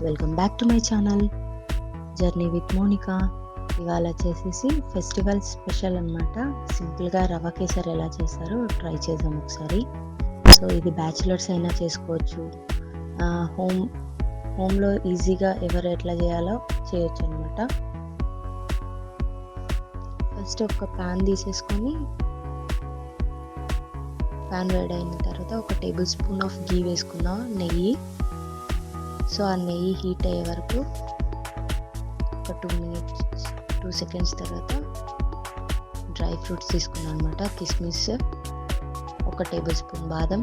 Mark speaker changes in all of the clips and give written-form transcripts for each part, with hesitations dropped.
Speaker 1: Welcome back to my channel journey with Monika. ఇవాళ వచ్చేసి festival special అనమాట. సింపుల్గా రవ్వ కేసరి ఎలా చేస్తారో ట్రై చేద్దాం ఒకసారి. సో ఇది బ్యాచిలర్స్ అయినా చేసుకోవచ్చు, హోమ్లో ఈజీగా ఎవరు ఎట్లా చేయాలో చేయొచ్చు అనమాట. ఫస్ట్ ఒక ప్యాన్ తీసేసుకొని ప్యాన్ వేడైన తర్వాత ఒక టేబుల్ స్పూన్ ఆఫ్ గీ వేసుకున్నాం, నెయ్యి. సో ఆ నెయ్యి హీట్ అయ్యే వరకు ఒక 2 సెకండ్స్ తర్వాత డ్రై ఫ్రూట్స్ తీసుకున్నాను అనమాట. కిస్మిస్, ఒక టేబుల్ స్పూన్ బాదం,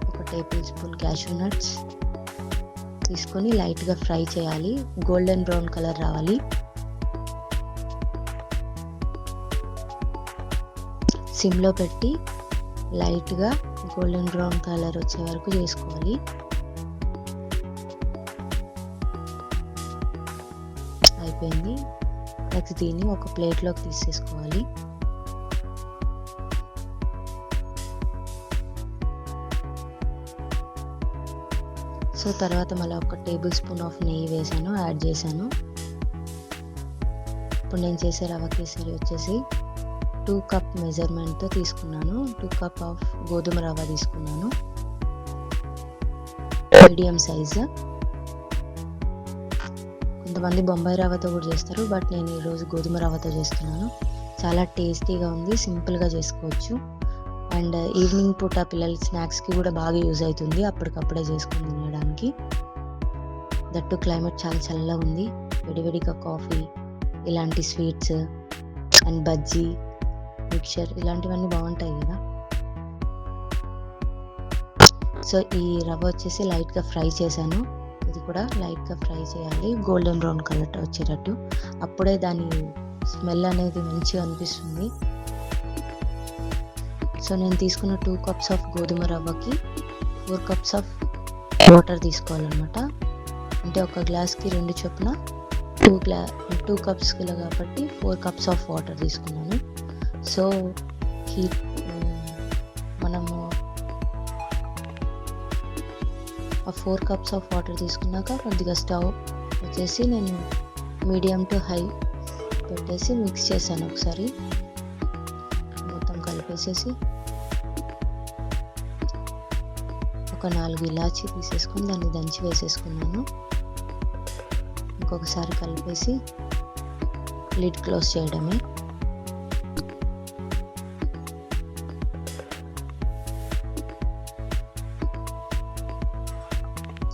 Speaker 1: ఒక టేబుల్ స్పూన్ క్యాషూ నట్స్ తీసుకొని లైట్గా ఫ్రై చేయాలి. గోల్డెన్ బ్రౌన్ కలర్ రావాలి. సిమ్లో పెట్టి లైట్గా గోల్డెన్ బ్రౌన్ కలర్ వచ్చే వరకు చేసుకోవాలి. అయిపోయింది. నెక్స్ట్ దీన్ని ఒక ప్లేట్లోకి తీసేసుకోవాలి. సో తర్వాత మళ్ళీ ఒక టేబుల్ స్పూన్ ఆఫ్ నెయ్యి వేసాను, యాడ్ చేశాను. ఇప్పుడు నేను చేసే రవ్వ కేసరి వచ్చేసి 2 కప్ మెజర్మెంట్తో తీసుకున్నాను. 2 కప్ ఆఫ్ గోధుమ రవ్వ తీసుకున్నాను, మీడియం సైజు. కొంతమంది బొంబాయి రవ్వతో కూడా చేస్తారు, బట్ నేను ఈరోజు గోధుమ రవ్వతో చేస్తున్నాను. చాలా టేస్టీగా ఉంది, సింపుల్గా చేసుకోవచ్చు. అండ్ ఈవినింగ్ పూట పిల్లల స్నాక్స్కి కూడా బాగా యూజ్ అవుతుంది, అప్పటికప్పుడే చేసుకొని తినడానికి. దట్టు క్లైమేట్ చాలా చల్లగా ఉంది. విడివిడిగా కాఫీ, ఇలాంటి స్వీట్స్ అండ్ బజ్జీ, మిక్చర్ ఇలాంటివన్నీ బాగుంటాయి కదా. సో ఈ రవ్వ వచ్చేసి లైట్గా ఫ్రై చేశాను. ఇది కూడా లైట్గా ఫ్రై చేయాలి, గోల్డెన్ బ్రౌన్ కలర్ వచ్చేటట్టు. అప్పుడే దాని స్మెల్ అనేది మంచిగా అనిపిస్తుంది. సో నేను తీసుకున్న 2 కప్స్ ఆఫ్ గోధుమ రవ్వకి 4 కప్స్ ఆఫ్ వాటర్ తీసుకోవాలన్నమాట. అంటే ఒక గ్లాస్కి 2 చొప్పున 2 కప్స్ కాబట్టి 4 కప్స్ ఆఫ్ వాటర్ తీసుకున్నాను. సో మనము ఆ 4 కప్స్ ఆఫ్ వాటర్ తీసుకున్నాక కొద్దిగా స్టవ్ వచ్చేసి నేను మీడియం టు హై పెట్టేసి మిక్స్ చేశాను. ఒకసారి మొత్తం కలిపేసేసి ఒక 4 ఇలాచీ తీసేసుకొని దాన్ని దంచి వేసేసుకున్నాను. ఇంకొకసారి కలిపేసి లిడ్ క్లోజ్ చేయడమే.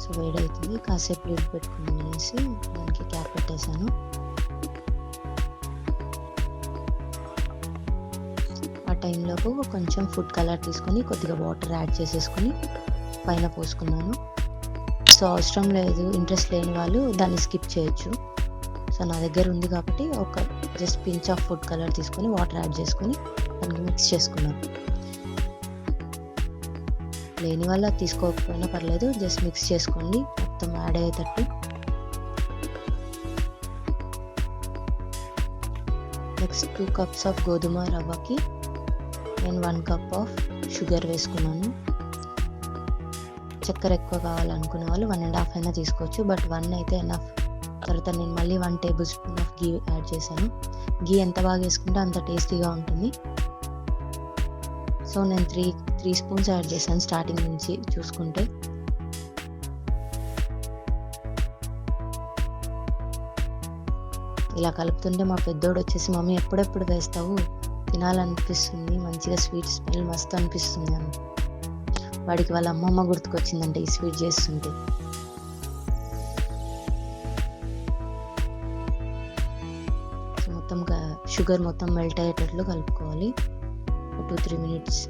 Speaker 1: సో వేడవుతుంది, కాసేపు లిడ్ పెట్టుకుని అనేసి దానికి క్యాప్ పెట్టేశాను. ఆ టైంలోపు కొంచెం ఫుడ్ కలర్ తీసుకొని కొద్దిగా వాటర్ యాడ్ చేసేసుకొని పైన పోసుకున్నాను. సో అవసరం లేదు, ఇంట్రెస్ట్ లేని వాళ్ళు దాన్ని స్కిప్ చేయొచ్చు. సో నా దగ్గర ఉంది కాబట్టి ఒక just pinch of food colour తీసుకొని వాటర్ యాడ్ చేసుకొని దానికి మిక్స్ చేసుకున్నాను. లేని వల్ల తీసుకోకపోయినా పర్లేదు, జస్ట్ మిక్స్ చేసుకోండి మొత్తం యాడ్ అయ్యేటట్టు. నెక్స్ట్ 2 కప్స్ ఆఫ్ గోధుమ రవ్వకి నేను 1 కప్ ఆఫ్ షుగర్ వేసుకున్నాను. చక్కెర ఎక్కువ కావాలనుకునే వాళ్ళు 1.5 అయినా తీసుకోవచ్చు, బట్ 1 అయితే ఎనఫ్. తర్వాత నేను మళ్ళీ 1 table spoon of ghee add చేశాను. గీ ఎంత బాగా వేసుకుంటే అంత టేస్టీగా ఉంటుంది. సో నేను 3 స్పూన్స్ యాడ్ చేశాను స్టార్టింగ్ నుంచి చూసుకుంటే. ఇలా కలుపుతుంటే మా పెద్దోడు వచ్చేసి, మమ్మీ ఎప్పుడెప్పుడు వేస్తావు, తినాలనిపిస్తుంది, మంచిగా స్వీట్ స్మెల్ మస్తు అనిపిస్తుంది అని. వాడికి వాళ్ళ అమ్మమ్మ గుర్తుకొచ్చిందంటే ఈ స్వీట్ చేస్తుంటే. మొత్తం షుగర్ మొత్తం మెల్ట్ అయ్యేటట్లు కలుపుకోవాలి 2-3 మినిట్స్.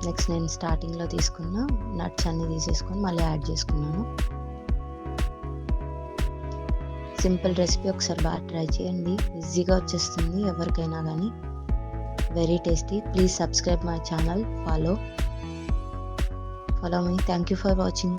Speaker 1: నెక్స్ట్ నేను స్టార్టింగ్లో తీసుకున్న నట్స్ అన్ని తీసేసుకొని మళ్ళీ యాడ్ చేసుకున్నాను. సింపుల్ రెసిపీ, ఒకసారి బాగా ట్రై చేయండి, ఈజీగా వచ్చేస్తుంది ఎవరికైనా కానీ. Very tasty. Please subscribe my channel, follow me. Thank you for watching.